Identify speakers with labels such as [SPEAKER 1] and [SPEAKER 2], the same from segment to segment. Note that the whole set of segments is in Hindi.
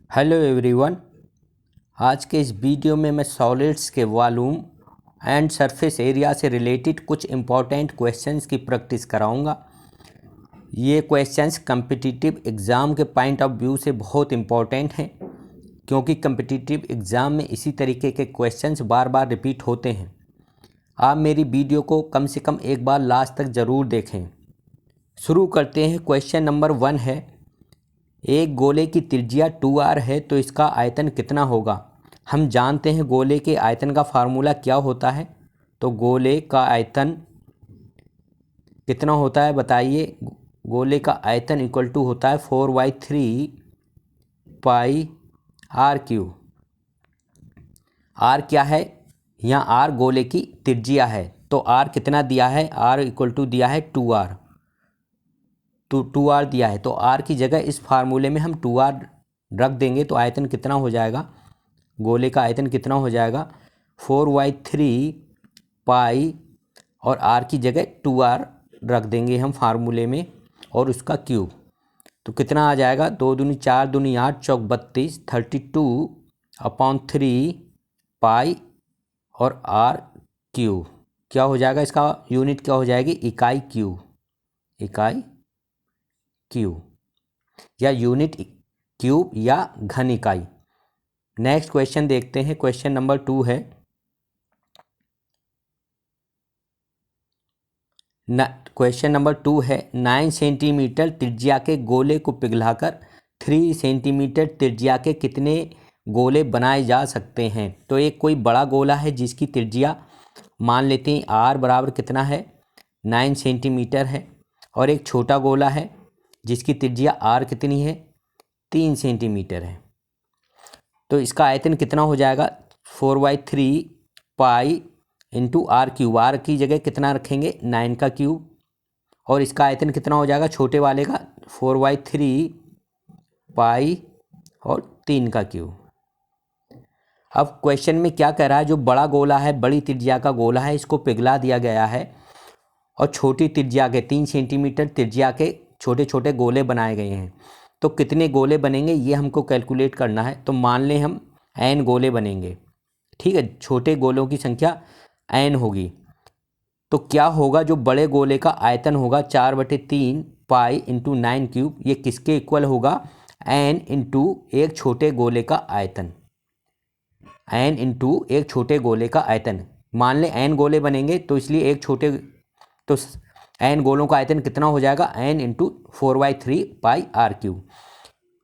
[SPEAKER 1] Hello everyone. आज के इस वीडियो में मैं सॉलिड्स के वॉल्यूम एंड सरफेस एरिया से रिलेटेड कुछ इम्पॉर्टेंट क्वेश्चंस की प्रैक्टिस कराऊंगा। ये क्वेश्चंस कम्पिटिटिव एग्ज़ाम के पॉइंट ऑफ व्यू से बहुत इम्पॉर्टेंट हैं, क्योंकि कम्पिटिटिव एग्ज़ाम में इसी तरीके के क्वेश्चंस बार बार रिपीट होते हैं। आप मेरी वीडियो को कम से कम एक बार लास्ट तक ज़रूर देखें। शुरू करते हैं। क्वेश्चन नंबर 1 है, एक गोले की त्रिज्या 2r है तो इसका आयतन कितना होगा। हम जानते हैं गोले के आयतन का फार्मूला क्या होता है। तो गोले का आयतन कितना होता है बताइए। गोले का आयतन इक्वल टू होता है 4/3 पाई आर क्यू। आर क्या है, यहाँ आर गोले की त्रिज्या है, तो आर कितना दिया है, आर इक्वल टू दिया है 2r। तो 2r दिया है, तो r की जगह इस फार्मूले में हम 2r रख देंगे तो आयतन कितना हो जाएगा, गोले का आयतन कितना हो जाएगा 4/3 पाई, और r की जगह 2r रख देंगे हम फार्मूले में, और उसका क्यूब। तो कितना आ जाएगा, 2 दूनी 4 दूनी 8 चौक 32 32/3 पाई और r क्यूब। क्या हो जाएगा, इसका यूनिट क्या हो जाएगी, इकाई क्यूब। इकाई क्यूब या यूनिट क्यूब या घन इकाई। नेक्स्ट क्वेश्चन देखते हैं। क्वेश्चन नंबर 2 है, क्वेश्चन नंबर 2 है 9 सेंटीमीटर त्रिज्या के गोले को पिघलाकर 3 सेंटीमीटर त्रिज्या के कितने गोले बनाए जा सकते हैं। तो एक कोई बड़ा गोला है जिसकी त्रिज्या मान लेते हैं आर बराबर कितना है 9 सेंटीमीटर है, और एक छोटा गोला है जिसकी त्रिज्या आर कितनी है 3 सेंटीमीटर है। तो इसका आयतन कितना हो जाएगा 4/3 pi into r cube. R की जगह कितना रखेंगे 9 का क्यूब, और इसका आयतन कितना हो जाएगा छोटे वाले का 4/3 पाई और 3 का क्यूब। अब क्वेश्चन में क्या कह रहा है, जो बड़ा गोला है, बड़ी त्रिज्या का गोला है, इसको पिघला दिया गया है और छोटी त्रिज्या के 3 सेंटीमीटर त्रिज्या के छोटे छोटे गोले बनाए गए हैं। तो कितने गोले बनेंगे ये हमको कैलकुलेट करना है। तो मान लें हम n गोले बनेंगे, ठीक है, छोटे गोलों की संख्या n होगी। तो क्या होगा, जो बड़े गोले का आयतन होगा 4/3 पाई इंटू 9 क्यूब, ये किसके इक्वल होगा, n इंटू एक छोटे गोले का आयतन। n इंटू एक छोटे गोले का आयतन, मान लें n गोले बनेंगे तो इसलिए एक छोटे, तो n गोलों का आयतन कितना हो जाएगा n into 4/3 pi r cube.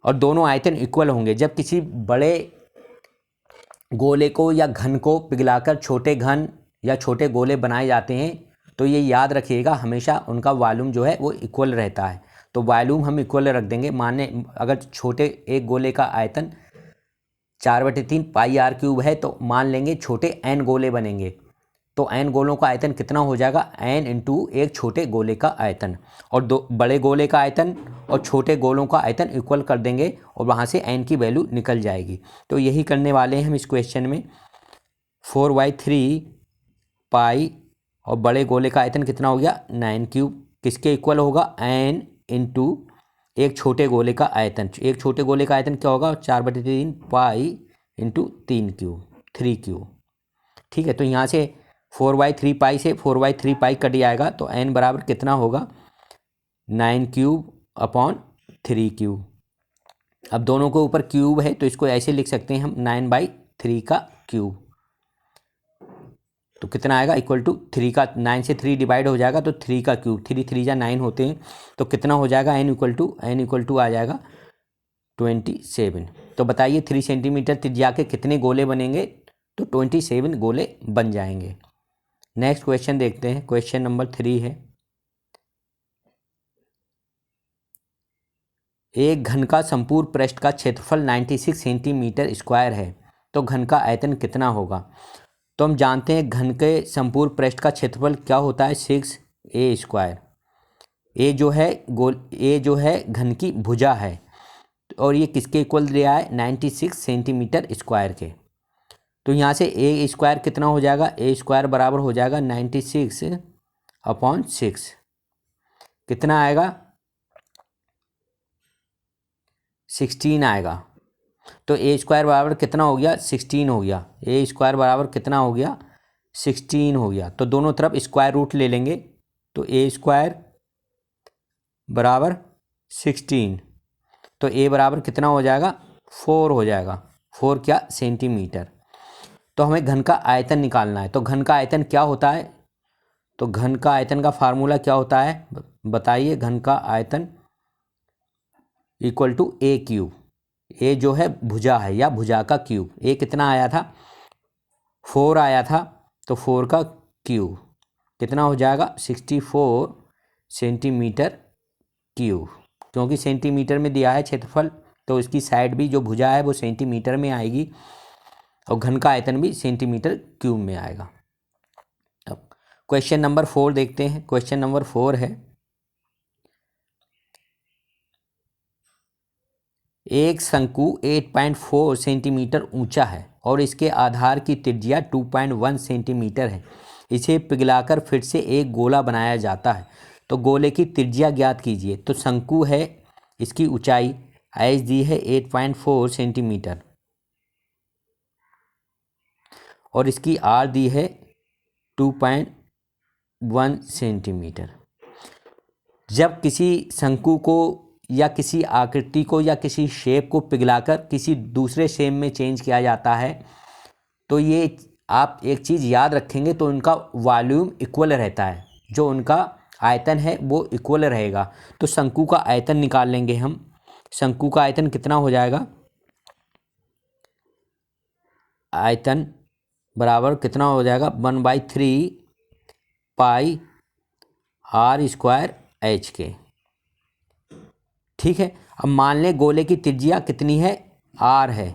[SPEAKER 1] और दोनों आयतन इक्वल होंगे। जब किसी बड़े गोले को या घन को पिघलाकर छोटे घन या छोटे गोले बनाए जाते हैं, तो ये याद रखिएगा हमेशा उनका वॉल्यूम जो है वो इक्वल रहता है। तो वॉल्यूम हम इक्वल रख देंगे। माने अगर छोटे एक गोले का आयतन 4/3 पाई आर क्यूब है, तो मान लेंगे छोटे n गोले बनेंगे, तो n गोलों का आयतन कितना हो जाएगा n इंटू एक छोटे गोले का आयतन, और दो बड़े गोले का आयतन और छोटे गोलों का आयतन इक्वल कर देंगे और वहाँ से n की वैल्यू निकल जाएगी। तो यही करने वाले हैं हम इस क्वेश्चन में। 4/3 पाई और बड़े गोले का आयतन कितना हो गया 9 क्यूब, किसके इक्वल होगा n इंटू एक छोटे गोले का आयतन। एक छोटे गोले का आयतन क्या होगा 4/3 पाई इंटू 3 क्यूब 3 क्यूब, ठीक है। तो यहाँ से 4/3 पाई से 4/3 पाई कट जाएगा, तो n बराबर कितना होगा 9 क्यूब अपॉन 3 क्यूब। अब दोनों के ऊपर क्यूब है तो इसको ऐसे लिख सकते हैं हम 9/3 का क्यूब। तो कितना आएगा इक्वल टू 3 का, 9 से 3 डिवाइड हो जाएगा तो 3 का क्यूब, 3 3 जा 9 होते हैं, तो कितना हो जाएगा n इक्वल टू आ जाएगा 27। तो बताइए 3 सेंटीमीटर त्रिज्या के कितने गोले बनेंगे, तो 27 गोले बन जाएंगे। नेक्स्ट क्वेश्चन देखते हैं। क्वेश्चन नंबर 3 है, एक घन का संपूर्ण पृष्ठ का क्षेत्रफल 96 सेंटीमीटर स्क्वायर है, तो घन का आयतन कितना होगा। तो हम जानते हैं घन के संपूर्ण पृष्ठ का क्षेत्रफल क्या होता है 6a²। ए जो है घन की भुजा है, और ये किसके इक्वल दिया है 96 सेंटीमीटर स्क्वायर के। तो यहाँ से ए स्क्वायर कितना हो जाएगा, ए स्क्वायर बराबर हो जाएगा 96/6, कितना आएगा 16 आएगा। तो ए स्क्वायर बराबर कितना हो गया 16 हो गया। ए स्क्वायर बराबर कितना हो गया 16 हो गया। तो दोनों तरफ स्क्वायर रूट ले लेंगे। तो ए स्क्वायर बराबर 16, तो ए बराबर कितना हो जाएगा 4 हो जाएगा। 4 क्या सेंटीमीटर। तो हमें घन का आयतन निकालना है। तो घन का आयतन क्या होता है, तो घन का आयतन का फार्मूला क्या होता है बताइए। घन का आयतन इक्वल टू ए क्यूब। ए जो है भुजा है या भुजा का क्यूब। ए कितना आया था 4 आया था, तो 4 का क्यूब कितना हो जाएगा 64 सेंटीमीटर क्यूब। क्योंकि सेंटीमीटर में दिया है क्षेत्रफल, तो इसकी साइड भी जो भुजा है वो सेंटीमीटर में आएगी और घन का आयतन भी सेंटीमीटर क्यूब में आएगा। अब क्वेश्चन नंबर 4 देखते हैं। क्वेश्चन नंबर 4 है, एक शंकु 8.4 सेंटीमीटर ऊंचा है और इसके आधार की त्रिज्या 2.1 सेंटीमीटर है। इसे पिघलाकर फिर से एक गोला बनाया जाता है, तो गोले की त्रिज्या ज्ञात कीजिए। तो शंकु है, इसकी ऊंचाई एच दी है 8.4 सेंटीमीटर और इसकी आर दी है 2.1 सेंटीमीटर। जब किसी शंकु को या किसी आकृति को या किसी शेप को पिघलाकर किसी दूसरे शेप में चेंज किया जाता है, तो ये आप एक चीज़ याद रखेंगे, तो उनका वॉल्यूम इक्वल रहता है, जो उनका आयतन है वो इक्वल रहेगा। तो शंकु का आयतन निकाल लेंगे हम। शंकु का आयतन कितना हो जाएगा, आयतन बराबर कितना हो जाएगा 1/3 पाई आर स्क्वायर एच के। ठीक है। अब मान लें गोले की त्रिज्या कितनी है आर है।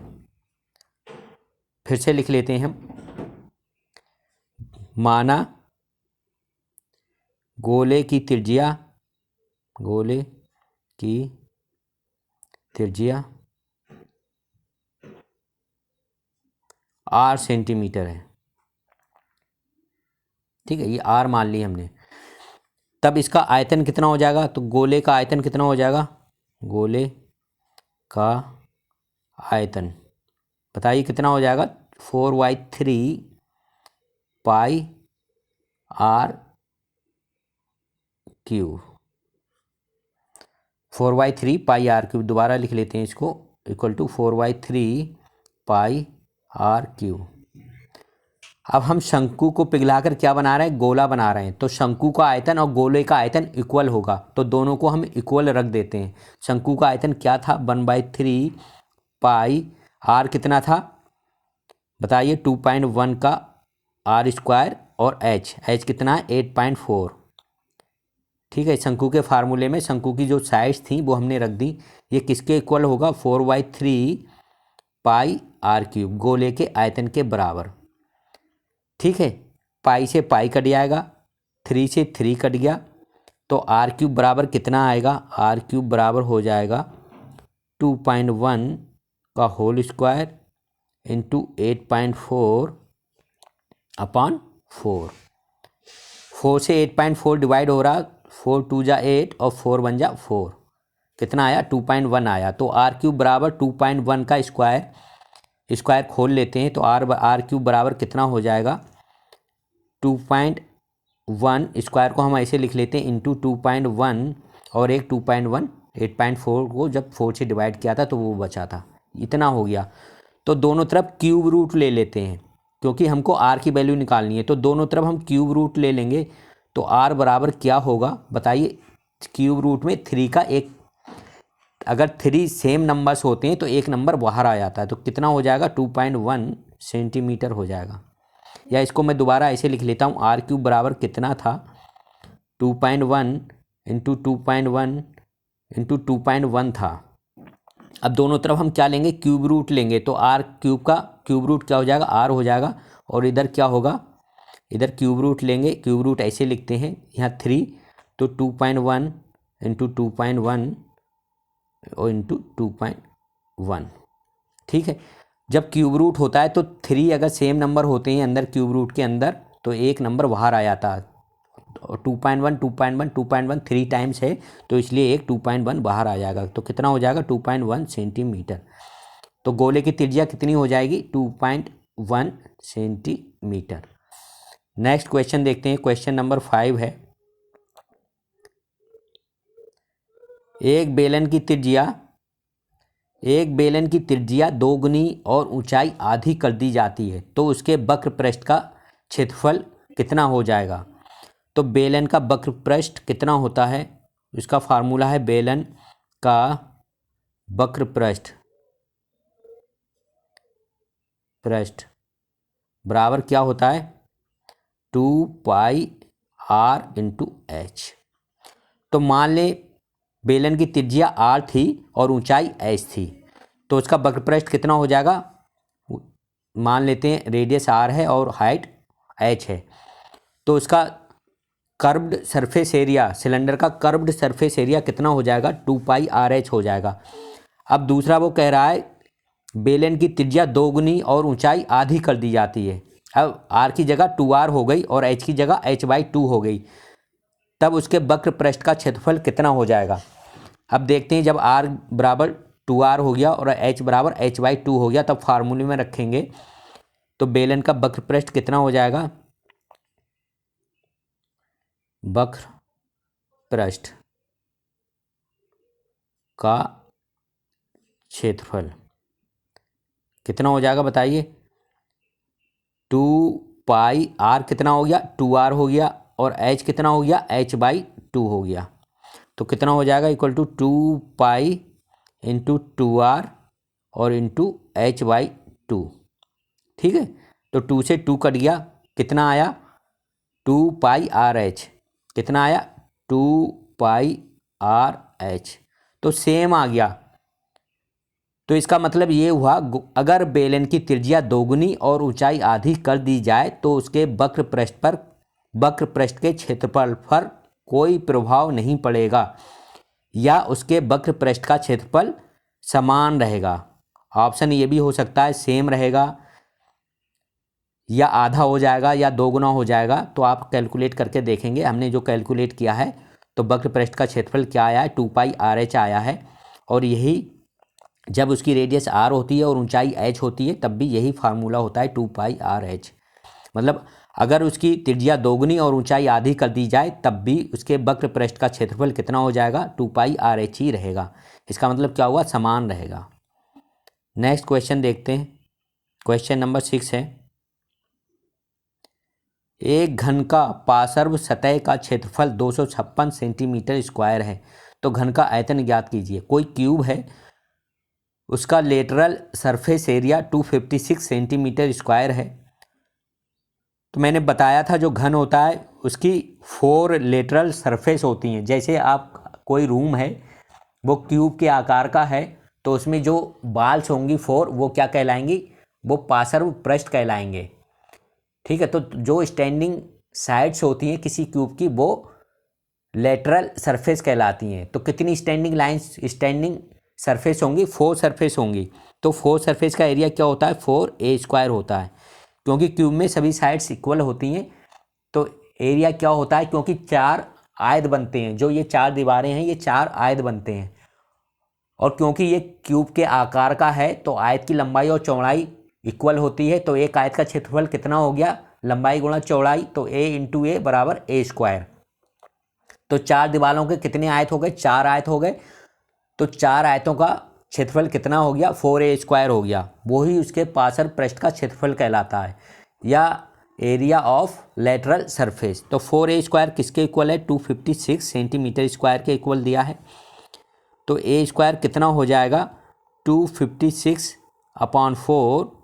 [SPEAKER 1] फिर से लिख लेते हैं हम। माना गोले की त्रिज्या आर सेंटीमीटर है। ठीक है, ये आर मान ली हमने। तब इसका आयतन कितना हो जाएगा, तो गोले का आयतन कितना हो जाएगा, गोले का आयतन बताइए कितना हो जाएगा 4/3 pi r cube. 4/3 pi r cube, दोबारा लिख लेते हैं इसको, equal to 4/3 pi r cube. अब हम शंकु को पिघलाकर क्या बना रहे हैं, गोला बना रहे हैं। तो शंकु का आयतन और गोले का आयतन इक्वल होगा, तो दोनों को हम इक्वल रख देते हैं। शंकु का आयतन क्या था 1/3 पाई आर कितना था बताइए 2.1 का आर स्क्वायर और एच कितना है 8.4। ठीक है, शंकु के फार्मूले में शंकु की जो साइड्स थी वो हमने रख दी। ये किसके इक्वल होगा 4/3 पाई आर क्यूब, गोले के आयतन के बराबर। ठीक है, पाई से पाई कट जाएगा, 3 से 3 कट गया, तो आर क्यूब बराबर कितना आएगा, आर क्यूब बराबर हो जाएगा 2.1 का होल स्क्वायर इंटू 8.4 अपॉन 4। 4 से 8.4 डिवाइड हो रहा, 4 2 जा 8 और 4 1 जा 4, कितना आया 2.1 आया। तो आर क्यूब बराबर 2.1 का स्क्वायर खोल लेते हैं, तो आर क्यूब बराबर कितना हो जाएगा 2.1, स्क्वायर को हम ऐसे लिख लेते हैं इंटू 2.1 और एक 2.1 8.4 को जब 4 से डिवाइड किया था तो वो बचा था, इतना हो गया। तो दोनों तरफ क्यूब रूट ले लेते हैं क्योंकि हमको आर की वैल्यू निकालनी है, तो दोनों तरफ हम क्यूब रूट ले लेंगे। तो आर बराबर क्या होगा बताइए, क्यूब रूट में 3 का एक, अगर 3 सेम नंबर्स होते हैं तो एक नंबर बाहर आ जाता है, तो कितना हो जाएगा 2.1 सेंटीमीटर हो जाएगा। या इसको मैं दोबारा ऐसे लिख लेता हूँ, आर क्यूब बराबर कितना था 2.1 इंटू 2.1 इंटू 2.1 था। अब दोनों तरफ हम क्या लेंगे, क्यूब रूट लेंगे, तो आर क्यूब का क्यूब रूट क्या हो जाएगा आर हो जाएगा, और इधर क्या होगा, इधर क्यूब रूट लेंगे, क्यूब रूट ऐसे लिखते हैं यहाँ 3, तो 2.1 इंटू 2.1 और इंटू 2.1। ठीक है, जब क्यूब रूट होता है तो 3 अगर सेम नंबर होते हैं अंदर क्यूब रूट के अंदर तो एक नंबर बाहर आ जाता है। 2.1 2.1 2.1 3 टाइम्स है, तो इसलिए एक 2.1 बाहर आ जाएगा, तो कितना हो जाएगा 2.1 सेंटीमीटर। तो गोले की त्रिज्या कितनी हो जाएगी 2.1 सेंटीमीटर। नेक्स्ट क्वेश्चन देखते हैं, क्वेश्चन नंबर 5 है। एक बेलन की त्रिज्या दोगुनी और ऊंचाई आधी कर दी जाती है तो उसके वक्र पृष्ठ का क्षेत्रफल कितना हो जाएगा। तो बेलन का वक्र पृष्ठ कितना होता है, इसका फार्मूला है बेलन का वक्र पृष्ठ बराबर क्या होता है 2πr/h। तो मान ले बेलन की त्रिज्या r थी और ऊंचाई h थी, तो उसका वक्र पृष्ठ कितना हो जाएगा। मान लेते हैं रेडियस r है और हाइट h है, तो उसका कर्व्ड सरफेस एरिया, सिलेंडर का कर्व्ड सरफेस एरिया कितना हो जाएगा 2πr/h हो जाएगा। अब दूसरा वो कह रहा है बेलन की त्रिज्या दोगुनी और ऊंचाई आधी कर दी जाती है। अब r की जगह 2r हो गई और h की जगह h/2 हो गई, तब उसके वक्र पृष्ठ का क्षेत्रफल कितना हो जाएगा। अब देखते हैं, जब r बराबर 2r हो गया और h बराबर h/2 हो गया, तब फार्मूले में रखेंगे तो बेलन का वक्र पृष्ठ कितना हो जाएगा, वक्र पृष्ठ का क्षेत्रफल कितना हो जाएगा बताइए। 2πr कितना हो गया 2r हो गया और h कितना हो गया h/2 हो गया, तो कितना हो जाएगा इक्वल टू 2π इंटू 2r और इंटू h/2। ठीक है, तो 2 से 2 कट गया, कितना आया 2πrh, कितना आया 2πrh, तो सेम आ गया। तो इसका मतलब ये हुआ अगर बेलन की त्रिज्या दोगुनी और ऊंचाई आधी कर दी जाए तो उसके वक्र पृष्ठ के क्षेत्रफल पर कोई प्रभाव नहीं पड़ेगा या उसके वक्र पृष्ठ का क्षेत्रफल समान रहेगा। ऑप्शन ये भी हो सकता है सेम रहेगा या आधा हो जाएगा या दोगुना हो जाएगा, तो आप कैलकुलेट करके देखेंगे। हमने जो कैलकुलेट किया है तो वक्र पृष्ठ का क्षेत्रफल क्या आया है 2πrh आया है, और यही जब उसकी रेडियस r होती है और ऊंचाई h होती है तब भी यही फार्मूला होता है 2πrh। मतलब अगर उसकी त्रिज्या दोगुनी और ऊंचाई आधी कर दी जाए तब भी उसके वक्र पृष्ठ का क्षेत्रफल कितना हो जाएगा 2πrh ही रहेगा। इसका मतलब क्या हुआ, समान रहेगा। नेक्स्ट क्वेश्चन देखते हैं, क्वेश्चन नंबर 6 है। एक घन का पार्श्व सतह का क्षेत्रफल 256 सेंटीमीटर स्क्वायर है, तो घन का आयतन ज्ञात कीजिए। कोई क्यूब है, उसका lateral surface area 256 centimetre square है। तो मैंने बताया था जो घन होता है उसकी 4 लेटरल सरफेस होती हैं। जैसे आप कोई रूम है वो क्यूब के आकार का है, तो उसमें जो बाल्स होंगी 4 वो क्या कहलाएंगी, वो पार्श्व पृष्ठ कहलाएंगे। ठीक है, तो जो स्टैंडिंग साइड्स होती हैं किसी क्यूब की वो लेटरल सरफेस कहलाती हैं। तो कितनी स्टैंडिंग सरफेस होंगी, 4 सरफेस होंगी। तो 4 सरफेस का एरिया क्या होता है 4a² होता है, क्योंकि क्यूब में सभी साइड्स इक्वल होती हैं। तो एरिया क्या होता है, क्योंकि 4 आयत बनते हैं, जो ये 4 दीवारें हैं ये 4 आयत बनते हैं, और क्योंकि ये क्यूब के आकार का है तो आयत की लंबाई और चौड़ाई इक्वल होती है। तो एक आयत का क्षेत्रफल कितना हो गया, लंबाई गुणा चौड़ाई, तो a इंटू ए बराबर a²। तो 4 दीवारों के कितने आयत हो गए, 4 आयत हो गए, तो 4 आयतों का क्षेत्रफल कितना हो गया 4a² हो गया। वही उसके पार्श्व पृष्ठ का क्षेत्रफल कहलाता है या एरिया ऑफ लेटरल सरफेस। तो 4a² किसके इक्वल है 256 सेंटीमीटर स्क्वायर के इक्वल दिया है। तो a² कितना हो जाएगा 256/4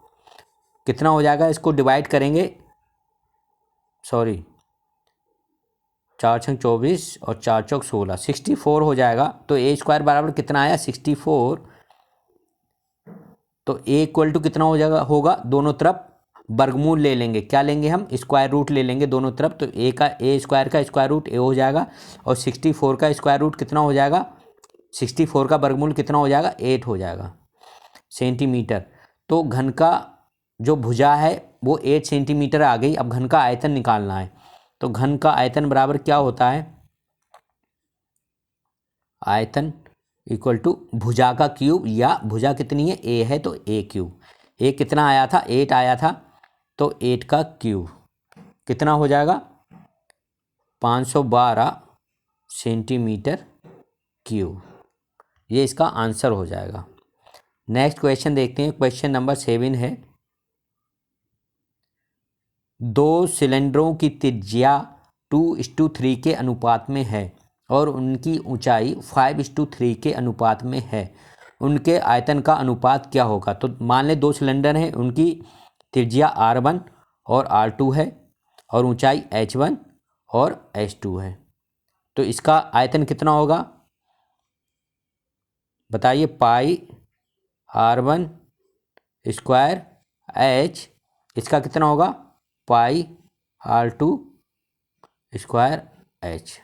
[SPEAKER 1] कितना हो जाएगा, इसको डिवाइड करेंगे, 4 छंग 24 और 4 चौक 16, 64 हो जाएगा। तो a² बराबर कितना आया 64। तो a इक्वल टू कितना हो जाएगा, होगा दोनों तरफ वर्गमूल ले लेंगे, क्या लेंगे हम स्क्वायर रूट ले लेंगे दोनों तरफ। तो a² का स्क्वायर रूट a हो जाएगा और 64 का स्क्वायर रूट कितना हो जाएगा, 64 का वर्गमूल कितना हो जाएगा 8 हो जाएगा सेंटीमीटर। तो घन का जो भुजा है वो 8 सेंटीमीटर आ गई। अब घन का आयतन निकालना है, तो घन का आयतन बराबर क्या होता है, आयतन इक्वल टू भुजा का क्यूब, या भुजा कितनी है, ए है तो ए क्यूब। ए कितना आया था, 8 आया था, तो 8 का क्यूब कितना हो जाएगा, 512 सेंटीमीटर क्यूब। ये इसका आंसर हो जाएगा। नेक्स्ट क्वेश्चन देखते हैं, क्वेश्चन नंबर 7 है, 2 सिलेंडरों की त्रिज्या 2:3 के अनुपात में है और उनकी ऊंचाई 5:3 के अनुपात में है, उनके आयतन का अनुपात क्या होगा। तो मान लें 2 सिलेंडर हैं, उनकी त्रिज्या R1 और R2 है और ऊंचाई H1 और H2 है, तो इसका आयतन कितना होगा बताइए। पाई R1 स्क्वायर H, इसका कितना होगा, पाई R2 स्क्वायर H।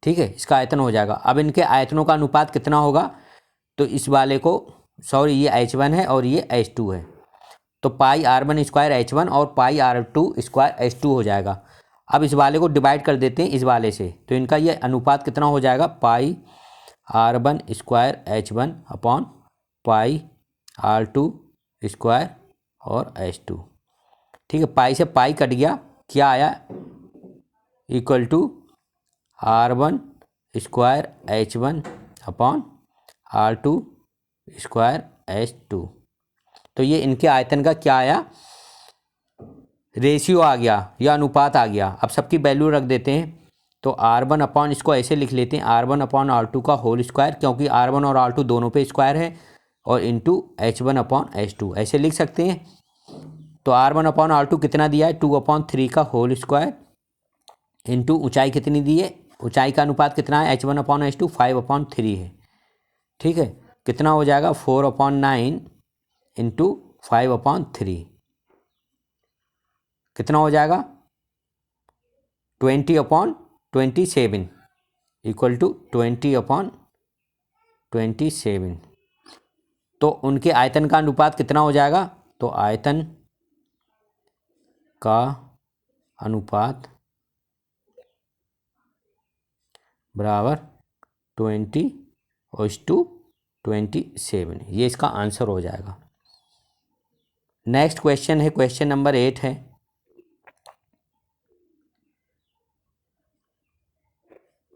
[SPEAKER 1] ठीक है, इसका आयतन हो जाएगा। अब इनके आयतनों का अनुपात कितना होगा, तो इस वाले को, सॉरी ये H1 है और ये H2 है, तो पाई R1 स्क्वायर H1 और पाई R2 स्क्वायर H2 हो जाएगा। अब इस वाले को डिवाइड कर देते हैं इस वाले से, तो इनका ये अनुपात कितना हो जाएगा, पाई R1 square H1 upon pi R2 square और H2। ठीक है, पाई से पाई कट गया, क्या आया, equal to R1 square H1 upon R2 square H2। तो ये इनके आयतन का क्या आया, रेशियो आ गया या अनुपात आ गया। अब सबकी वैल्यू रख देते हैं, तो R1 अपॉन, इसको ऐसे लिख लेते हैं, R1 अपॉन R2 का होल स्क्वायर, क्योंकि R1 और R2 दोनों पे स्क्वायर है, और इंटू H1 अपॉन H2 ऐसे लिख सकते हैं। तो R1 अपॉन R2 कितना दिया है, 2/3 का होल स्क्वायर, इंटू ऊंचाई कितनी दी है, ऊंचाई का अनुपात कितना है, H1 अपॉन H2 5/3 है। ठीक है, कितना हो जाएगा, 4/9 इंटू 5/3 कितना हो जाएगा, 20/27 इक्वल टू 20/27। तो उनके आयतन का अनुपात कितना हो जाएगा, तो आयतन का अनुपात बराबर 20:27, ये इसका आंसर हो जाएगा। नेक्स्ट क्वेश्चन है, क्वेश्चन नंबर 8 है,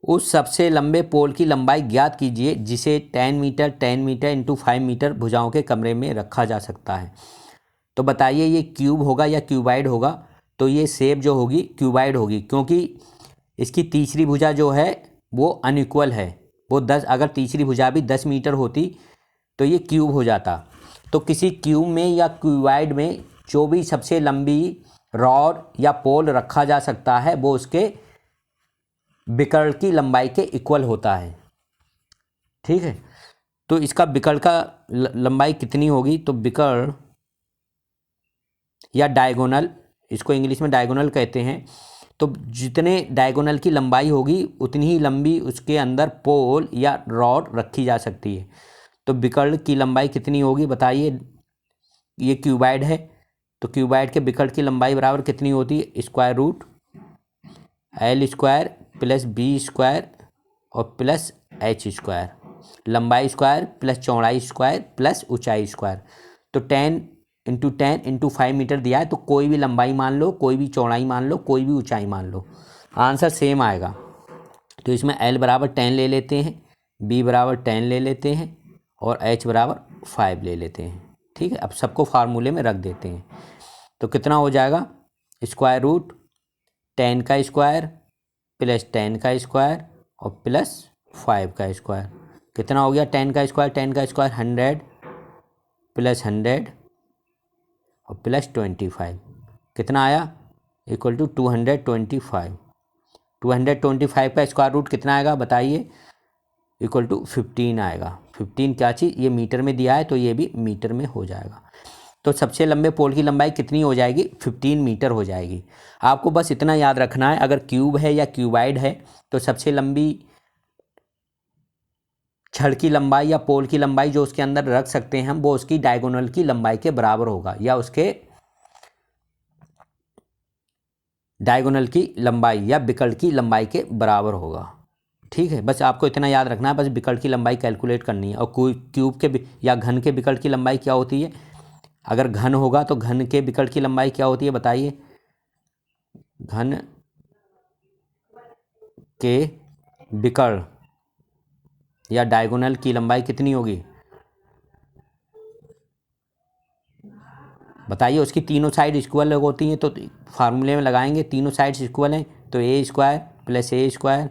[SPEAKER 1] उस सबसे लंबे पोल की लंबाई ज्ञात कीजिए जिसे 10 मीटर 10 मीटर इंटू 5 मीटर भुजाओं के कमरे में रखा जा सकता है। तो बताइए ये क्यूब होगा या क्यूबाइड होगा, तो ये शेप जो होगी क्यूबाइड होगी, क्योंकि इसकी तीसरी भुजा जो है वो अनइक्वल है, वो 10, अगर तीसरी भुजा भी 10 मीटर होती तो ये क्यूब हो जाता। तो किसी क्यूब में या क्यूबाइड में जो भी सबसे लंबी रॉड या पोल रखा जा सकता है वो उसके विकर्ण की लंबाई के इक्वल होता है। ठीक है, तो इसका विकर्ण का लंबाई कितनी होगी, तो विकर्ण या डायगोनल, इसको इंग्लिश में डायगोनल कहते हैं, तो जितने डायगोनल की लंबाई होगी उतनी ही लंबी उसके अंदर पोल या रॉड रखी जा सकती है। तो विकर्ण की लंबाई कितनी होगी बताइए, ये क्यूबाइड है, तो क्यूबाइड के विकर्ण की लंबाई बराबर कितनी होती है, square root L square plus B square और प्लस H स्क्वायर, लंबाई स्क्वायर प्लस चौड़ाई स्क्वायर प्लस ऊंचाई स्क्वायर। तो 10 इंटू 10 इंटू 5 मीटर दिया है, तो कोई भी लंबाई मान लो, कोई भी चौड़ाई मान लो, कोई भी ऊंचाई मान लो, आंसर सेम आएगा। तो इसमें L बराबर 10 ले लेते हैं, B बराबर 10 ले लेते हैं और H बराबर 5 ले लेते हैं। ठीक है, अब सबको फार्मूले में रख देते हैं, तो कितना हो जाएगा, स्क्वायर रूट 10 का स्क्वायर प्लस 10 का स्क्वायर और प्लस 5 का स्क्वायर, कितना हो गया, 10 का स्क्वायर 100 प्लस 100 और प्लस 25 कितना आया, इक्वल टू 225। 225 का स्क्वायर रूट कितना आएगा बताइए, इक्वल टू 15 आएगा। 15 क्या चीज़, ये मीटर में दिया है तो ये भी मीटर में हो जाएगा। तो सबसे लंबे पोल की लंबाई कितनी हो जाएगी, 15 मीटर हो जाएगी। आपको बस इतना याद रखना है, अगर क्यूब है या क्यूबाइड है तो सबसे लंबी छड़ की लंबाई या पोल की लंबाई जो उसके अंदर रख सकते हैं हम, वो उसकी डायगोनल की लंबाई के बराबर होगा या उसके डायगोनल की लंबाई या विकर्ण की लंबाई के बराबर होगा। ठीक है, बस आपको इतना याद रखना है, बस विकर्ण की लंबाई कैलकुलेट करनी है। और कोई क्यूब के या घन के विकर्ण की लंबाई क्या होती है? अगर घन होगा तो घन के विकर्ण की लंबाई क्या होती है बताइए? घन के विकर्ण या डायगोनल की लंबाई कितनी होगी बताइए? उसकी तीनों साइड इक्वल होती हैं, तो फार्मूले में लगाएंगे, तीनों साइड्स इक्वल हैं, तो ए स्क्वायर प्लस ए स्क्वायर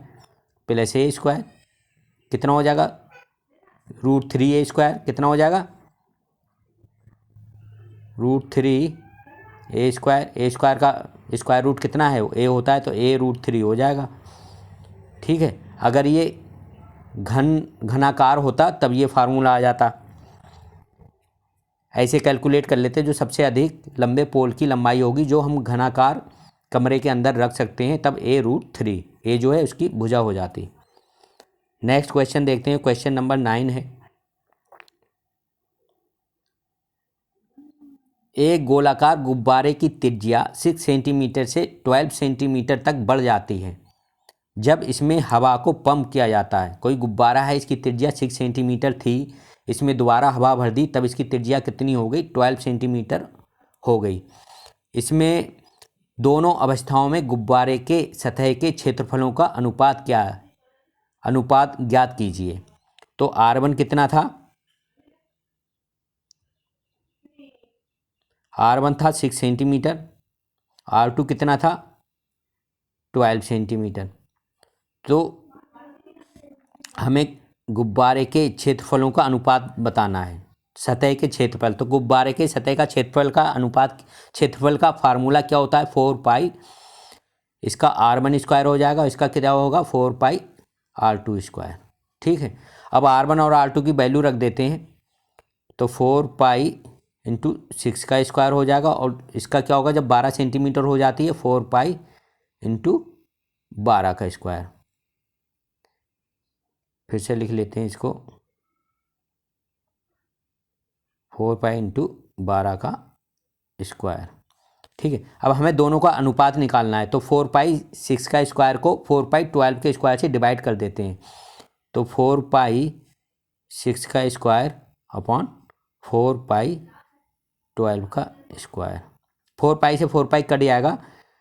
[SPEAKER 1] प्लस ए स्क्वायर कितना हो जाएगा? √3 स्क्वायर कितना हो जाएगा? √3 ए स्क्वायर का स्क्वायर रूट कितना है? ए होता है, तो ए √3 हो जाएगा। ठीक है, अगर ये घनाकार होता तब ये फार्मूला आ जाता। ऐसे कैलकुलेट कर लेते, जो सबसे अधिक लंबे पोल की लंबाई होगी जो हम घनाकार कमरे के अंदर रख सकते हैं, तब a√3 ए जो है उसकी भुजा हो जाती। नेक्स्ट क्वेश्चन देखते हैं, क्वेश्चन नंबर 9 है। एक गोलाकार गुब्बारे की त्रिज्या 6 सेंटीमीटर से 12 सेंटीमीटर तक बढ़ जाती है जब इसमें हवा को पंप किया जाता है। कोई गुब्बारा है, इसकी त्रिज्या 6 सेंटीमीटर थी, इसमें दोबारा हवा भर दी, तब इसकी त्रिज्या कितनी हो गई? 12 सेंटीमीटर हो गई। इसमें दोनों अवस्थाओं में गुब्बारे के सतह के क्षेत्रफलों का अनुपात क्या है? अनुपात ज्ञात कीजिए। तो R1 कितना था? R1 था 6 सेंटीमीटर, R2 कितना था? 12 सेंटीमीटर। तो हमें गुब्बारे के क्षेत्रफलों का अनुपात बताना है, सतह के क्षेत्रफल। तो गुब्बारे के सतह का क्षेत्रफल का अनुपात, क्षेत्रफल का फार्मूला क्या होता है? 4π, इसका R1 स्क्वायर हो जाएगा, इसका क्या होगा? 4π R2 स्क्वायर। ठीक है, अब R1 और R2 की वैल्यू रख देते हैं, तो 4π × 6 का स्क्वायर हो जाएगा, और इसका क्या होगा? जब 12 सेंटीमीटर हो जाती है, 4π × 12 का स्क्वायर। फिर से लिख लेते हैं इसको, 4π × 12 का स्क्वायर। ठीक है, अब हमें दोनों का अनुपात निकालना है, तो 4π 6 का स्क्वायर को 4π 12 के स्क्वायर से डिवाइड कर देते हैं, तो 4π 6 का स्क्वायर अपॉन 4π 12 का स्क्वायर। 4π से 4π कट जाएगा,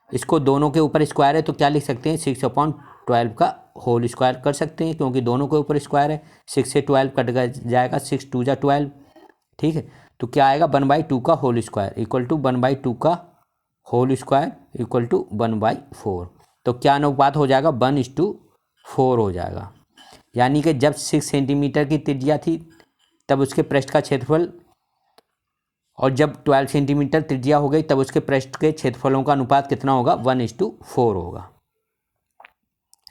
[SPEAKER 1] इसको दोनों के ऊपर स्क्वायर है, तो क्या लिख सकते हैं? 6/12 का होल स्क्वायर कर सकते हैं, क्योंकि दोनों के ऊपर स्क्वायर है। 6 से 12 कट जाएगा, 6 2 जा 12। ठीक है, तो क्या आएगा? 1/2 का होल स्क्वायर इक्वल टू 1/2 का होल स्क्वायर इक्वल टू 1/4। तो क्या अनुपात हो जाएगा? 1:4 हो जाएगा। यानी कि जब 6 सेंटीमीटर की त्रिज्या थी तब उसके पृष्ठ का क्षेत्रफल, और जब 12 सेंटीमीटर त्रिज्या हो गई तब उसके पृष्ठ के क्षेत्रफलों का अनुपात कितना होगा? 1:4 होगा।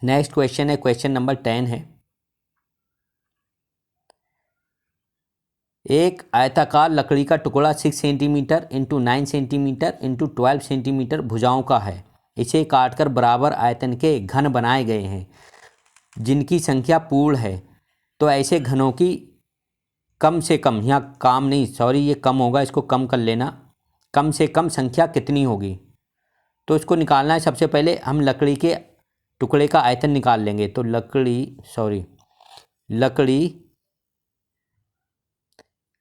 [SPEAKER 1] नेक्स्ट क्वेश्चन है, क्वेश्चन नंबर 10 है। एक आयताकार लकड़ी का टुकड़ा 6 सेंटीमीटर × 9 सेंटीमीटर × 12 सेंटीमीटर भुजाओं का है। इसे काटकर बराबर आयतन के घन बनाए गए हैं जिनकी संख्या पूर्ण है। तो ऐसे घनों की कम से कम, यहाँ काम नहीं, सॉरी ये कम होगा, इसको कम कर लेना, कम से कम संख्या कितनी होगी? तो इसको निकालना है। सबसे पहले हम लकड़ी के टुकड़े का आयतन निकाल लेंगे, तो लकड़ी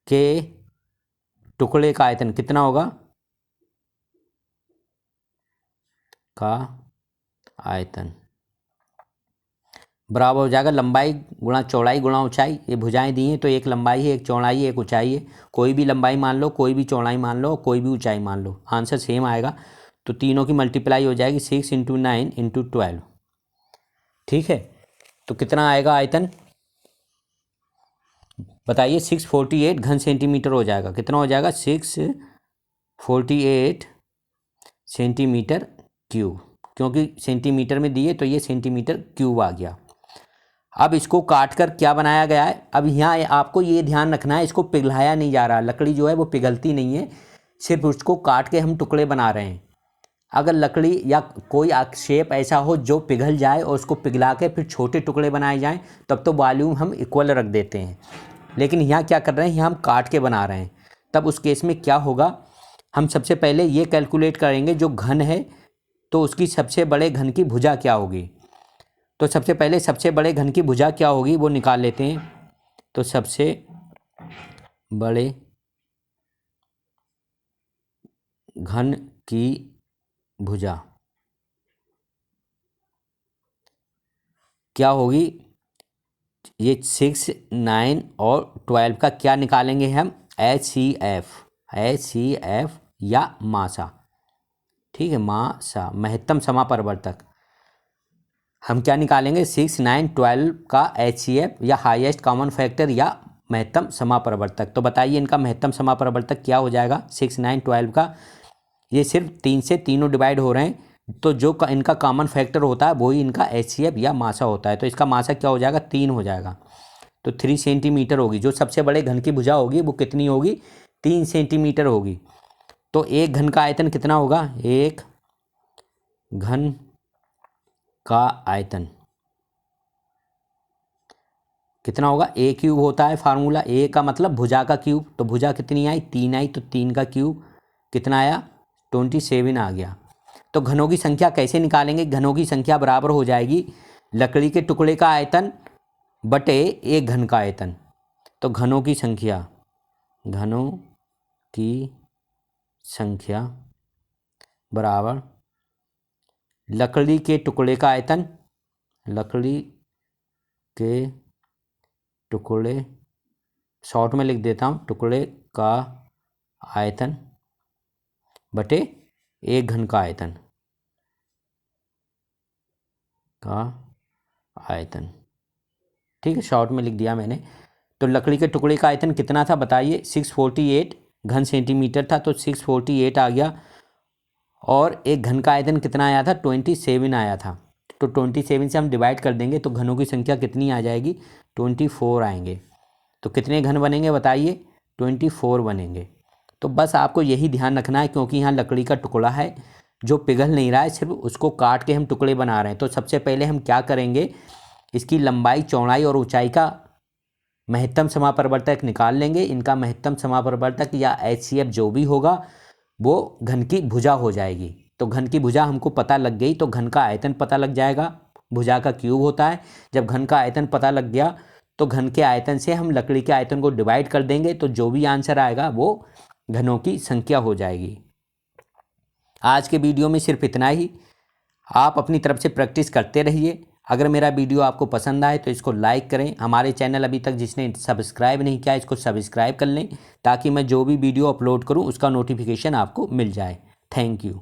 [SPEAKER 1] के टुकड़े का आयतन कितना होगा? का आयतन बराबर हो जाएगा लंबाई गुणा चौड़ाई गुणा ऊंचाई। ये भुजाएं दी हैं, तो एक लंबाई है, एक चौड़ाई है, एक ऊंचाई है। कोई भी लंबाई मान लो, कोई भी चौड़ाई मान लो, कोई भी ऊंचाई मान लो, आंसर सेम आएगा। तो तीनों की मल्टीप्लाई हो जाएगी, 6 × 9 × 12। ठीक है, तो कितना आएगा आयतन बताइए? 648 घन सेंटीमीटर हो जाएगा। कितना हो जाएगा? 648 सेंटीमीटर क्यूब, क्योंकि सेंटीमीटर में दिए तो ये सेंटीमीटर क्यूब आ गया। अब इसको काट कर क्या बनाया गया है? अब यहाँ आपको ये ध्यान रखना है, इसको पिघलाया नहीं जा रहा। लकड़ी जो है वो पिघलती नहीं है, सिर्फ उसको काट के हम टुकड़े बना रहे हैं। अगर लकड़ी या कोई शेप ऐसा हो जो पिघल जाए और उसको पिघला के फिर छोटे टुकड़े बनाए जाएं, तब तो वॉल्यूम हम इक्वल रख देते हैं। लेकिन यहाँ क्या कर रहे हैं? यहाँ हम काट के बना रहे हैं। तब उस केस में क्या होगा? हम सबसे पहले ये कैलकुलेट करेंगे, जो घन है तो उसकी सबसे बड़े घन की भुजा क्या होगी। तो सबसे पहले सबसे बड़े घन की भुजा क्या होगी वो निकाल लेते हैं। तो सबसे बड़े घन की भुजा क्या होगी, ये 6, 9 और 12 का क्या निकालेंगे हम, HCF या मासा। ठीक है, मासा महत्तम समापरिवर्तक हम क्या निकालेंगे, 6, 9, 12 का HCF या हाईएस्ट कॉमन फैक्टर या महत्तम समापरिवर्तक। तो बताइए इनका महत्तम समापरिवर्तक क्या हो जाएगा, 6, 9, 12 का, ये सिर्फ 3 से तीनों डिवाइड हो रहे हैं, तो जो इनका कॉमन फैक्टर होता है वही इनका HCF या मासा होता है। तो इसका मासा क्या हो जाएगा, 3 हो जाएगा। तो 3 सेंटीमीटर होगी। जो सबसे बड़े घन की भुजा होगी वो कितनी होगी, 3 सेंटीमीटर होगी। तो एक घन का आयतन कितना होगा, एक घन का आयतन कितना होगा, A क्यूब होता है फार्मूला, A का मतलब भुजा का क्यूब। तो भुजा कितनी आई, 3 आई, तो 3 का क्यूब कितना आया, 27 आ गया। तो घनों की संख्या कैसे निकालेंगे, घनों की संख्या बराबर हो जाएगी लकड़ी के टुकड़े का आयतन बटे एक घन का आयतन। तो घनों की संख्या बराबर लकड़ी के टुकड़े का आयतन, लकड़ी के टुकड़े, शॉर्ट में लिख देता हूँ, टुकड़े का आयतन बटे एक घन का आयतन ठीक है, शॉर्ट में लिख दिया मैंने। तो लकड़ी के टुकड़े का आयतन कितना था बताइए, 648 घन सेंटीमीटर था, तो 648 आ गया। और एक घन का आयतन कितना आया था, 27 आया था। तो 27 से हम डिवाइड कर देंगे तो घनों की संख्या कितनी आ जाएगी, 24 आएंगे। तो कितने घन बनेंगे बताइए, 24 बनेंगे। तो बस आपको यही ध्यान रखना है, क्योंकि यहाँ लकड़ी का टुकड़ा है जो पिघल नहीं रहा है, सिर्फ उसको काट के हम टुकड़े बना रहे हैं। तो सबसे पहले हम क्या करेंगे, इसकी लंबाई, चौड़ाई और ऊंचाई का महत्तम समापरिवर्तक निकाल लेंगे। इनका महत्तम समापरिवर्तक या HCF जो भी होगा वो घन की भुजा हो जाएगी। तो घन की भुजा हमको पता लग गई तो घन का आयतन पता लग जाएगा, भुजा का क्यूब होता है। जब घन का आयतन पता लग गया तो घन के आयतन से हम लकड़ी के आयतन को डिवाइड कर देंगे, तो जो भी आंसर आएगा वो घनों की संख्या हो जाएगी। आज के वीडियो में सिर्फ इतना ही। आप अपनी तरफ से प्रैक्टिस करते रहिए। अगर मेरा वीडियो आपको पसंद आए तो इसको लाइक करें। हमारे चैनल अभी तक जिसने सब्सक्राइब नहीं किया इसको सब्सक्राइब कर लें, ताकि मैं जो भी वीडियो अपलोड करूं उसका नोटिफिकेशन आपको मिल जाए। Thank you.